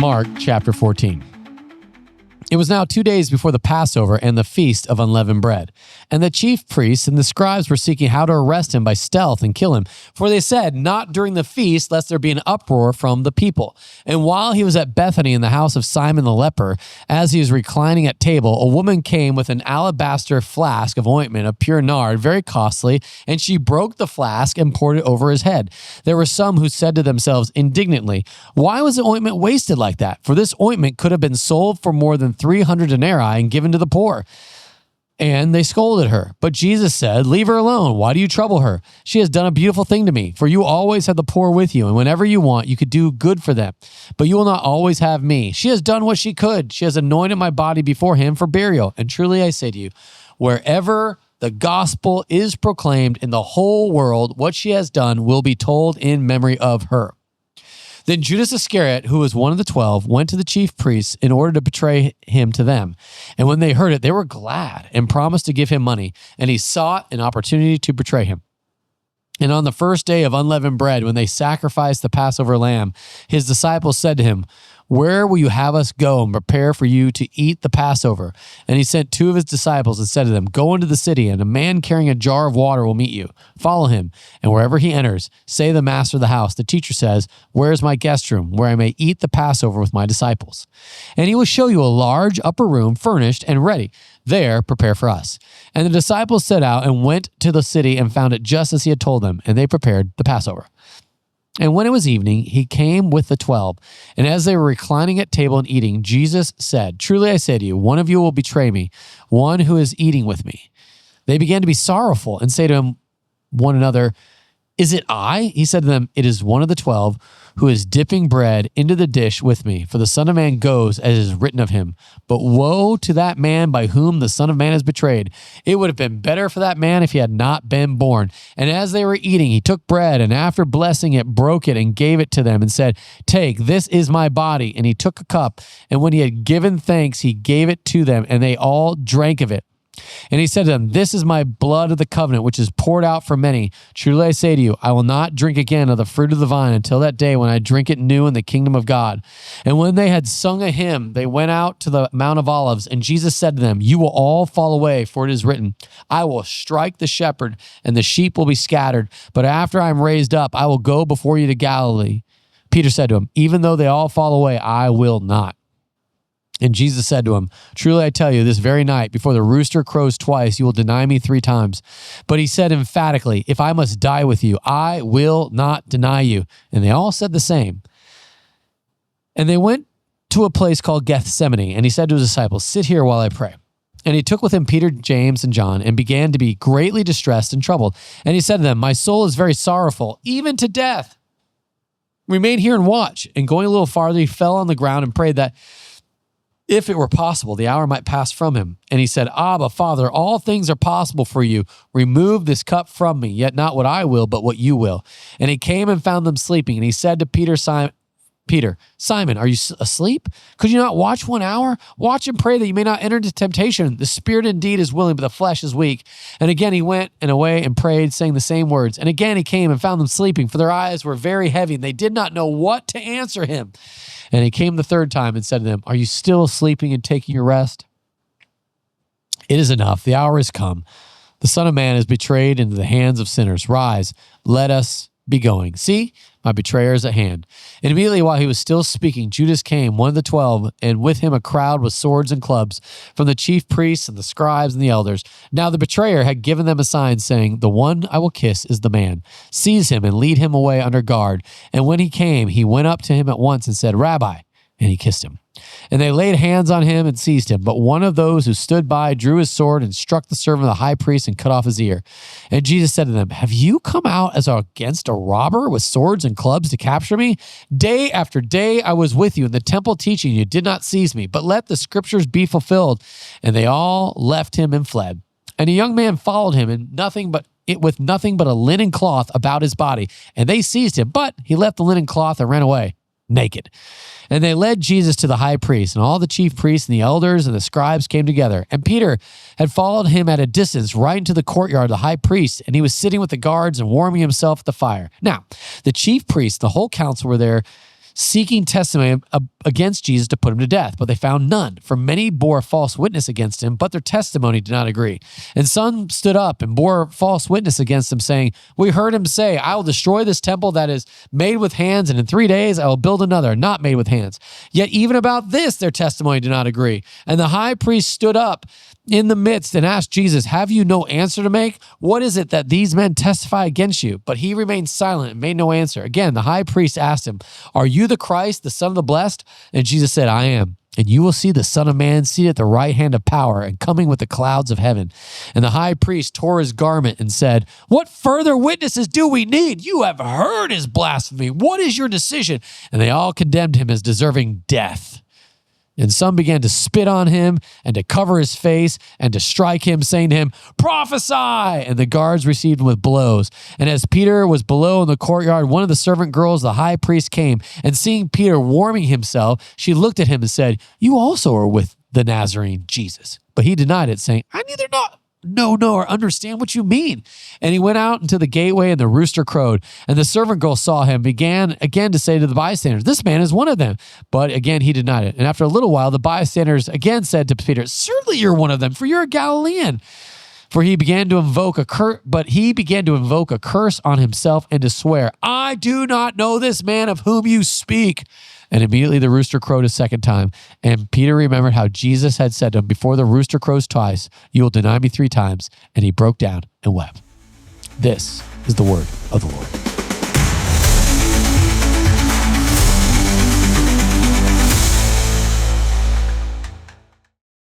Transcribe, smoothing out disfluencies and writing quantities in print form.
Mark chapter 14. It was now 2 days before the Passover and the Feast of Unleavened Bread. And the chief priests and the scribes were seeking how to arrest him by stealth and kill him. For they said, not during the feast, lest there be an uproar from the people. And while he was at Bethany in the house of Simon the leper, as he was reclining at table, a woman came with an alabaster flask of ointment of pure nard, very costly, and she broke the flask and poured it over his head. There were some who said to themselves indignantly, why was the ointment wasted like that? For this ointment could have been sold for more than 300 denarii and given to the poor. And they scolded her. But Jesus said, leave her alone. Why do you trouble her? She has done a beautiful thing to me. For you always have the poor with you, and whenever you want, you could do good for them. But you will not always have me. She has done what she could. She has anointed my body before him for burial. And truly I say to you, wherever the gospel is proclaimed in the whole world, what she has done will be told in memory of her. Then Judas Iscariot, who was one of the 12, went to the chief priests in order to betray him to them. And when they heard it, they were glad and promised to give him money. And he sought an opportunity to betray him. And on the first day of unleavened bread, when they sacrificed the Passover lamb, his disciples said to him, where will you have us go and prepare for you to eat the Passover? And he sent two of his disciples and said to them, go into the city, and a man carrying a jar of water will meet you. Follow him, and wherever he enters, say to the master of the house, the teacher says, where is my guest room, where I may eat the Passover with my disciples? And he will show you a large upper room, furnished and ready. There, prepare for us. And the disciples set out and went to the city and found it just as he had told them, and they prepared the Passover. And when it was evening, he came with the 12. And as they were reclining at table and eating, Jesus said, truly I say to you, one of you will betray me, one who is eating with me. They began to be sorrowful and say to him, one another, is it I? He said to them, it is one of the 12 who is dipping bread into the dish with me. For the Son of Man goes as is written of him. But woe to that man by whom the Son of Man is betrayed. It would have been better for that man if he had not been born. And as they were eating, he took bread, and after blessing it, broke it and gave it to them and said, take, this is my body. And he took a cup, and when he had given thanks, he gave it to them, and they all drank of it. And he said to them, this is my blood of the covenant, which is poured out for many. Truly I say to you, I will not drink again of the fruit of the vine until that day when I drink it new in the kingdom of God. And when they had sung a hymn, they went out to the Mount of Olives. And Jesus said to them, you will all fall away, for it is written, I will strike the shepherd, and the sheep will be scattered. But after I am raised up, I will go before you to Galilee. Peter said to him, even though they all fall away, I will not. And Jesus said to him, truly I tell you, this very night, before the rooster crows twice, you will deny me 3 times. But he said emphatically, if I must die with you, I will not deny you. And they all said the same. And they went to a place called Gethsemane, and he said to his disciples, sit here while I pray. And he took with him Peter, James, and John, and began to be greatly distressed and troubled. And he said to them, my soul is very sorrowful, even to death. Remain here and watch. And going a little farther, he fell on the ground and prayed that if it were possible, the hour might pass from him. And he said, Abba, Father, all things are possible for you. Remove this cup from me, yet not what I will, but what you will. And he came and found them sleeping. And he said to Peter, Simon, are you asleep? Could you not watch 1 hour? Watch and pray that you may not enter into temptation. The spirit indeed is willing, but the flesh is weak. And again he went and away and prayed, saying the same words. And again he came and found them sleeping, for their eyes were very heavy, and they did not know what to answer him. And he came the 3rd time and said to them, are you still sleeping and taking your rest? It is enough. The hour is come. The Son of Man is betrayed into the hands of sinners. Rise, let us be going. See, my betrayer is at hand. And immediately while he was still speaking, Judas came, one of the 12, and with him a crowd with swords and clubs from the chief priests and the scribes and the elders. Now the betrayer had given them a sign, saying, the one I will kiss is the man. Seize him and lead him away under guard. And when he came, he went up to him at once and said, Rabbi, and he kissed him. And they laid hands on him and seized him. But one of those who stood by drew his sword and struck the servant of the high priest and cut off his ear. And Jesus said to them, have you come out as against a robber with swords and clubs to capture me? Day after day I was with you in the temple teaching. You did not seize me, but let the scriptures be fulfilled. And they all left him and fled. And a young man followed him, and with nothing but a linen cloth about his body. And they seized him, but he left the linen cloth and ran away naked. And they led Jesus to the high priest, and all the chief priests and the elders and the scribes came together. And Peter had followed him at a distance right into the courtyard of the high priest, and he was sitting with the guards and warming himself at the fire. Now, the chief priests, the whole council were there seeking testimony against Jesus to put him to death, but they found none. For many bore false witness against him, but their testimony did not agree. And some stood up and bore false witness against him, saying, we heard him say, I will destroy this temple that is made with hands, and in 3 days I will build another, not made with hands. Yet even about this their testimony did not agree. And the high priest stood up in the midst and asked Jesus, have you no answer to make? What is it that these men testify against you? But he remained silent and made no answer. Again, the high priest asked him, are you the Christ, the Son of the Blessed? And Jesus said, I am. And you will see the Son of Man seated at the right hand of power and coming with the clouds of heaven. And the high priest tore his garment and said, what further witnesses do we need? You have heard his blasphemy. What is your decision? And they all condemned him as deserving death. And some began to spit on him and to cover his face and to strike him, saying to him, prophesy! And the guards received him with blows. And as Peter was below in the courtyard, one of the servant girls, the high priest, came, and seeing Peter warming himself, she looked at him and said, you also are with the Nazarene Jesus. But he denied it, saying, I neither know or understand what you mean. And he went out into the gateway, and the rooster crowed. And the servant girl saw him, began again to say to the bystanders, this man is one of them. But again he denied it. And after a little while, the bystanders again said to Peter, certainly you're one of them, for you're a Galilean. For he began to invoke a curse on himself and to swear, I do not know this man of whom you speak. And immediately the rooster crowed a second time. And Peter remembered how Jesus had said to him, before the rooster crows twice, you will deny me 3 times. And he broke down and wept. This is the word of the Lord.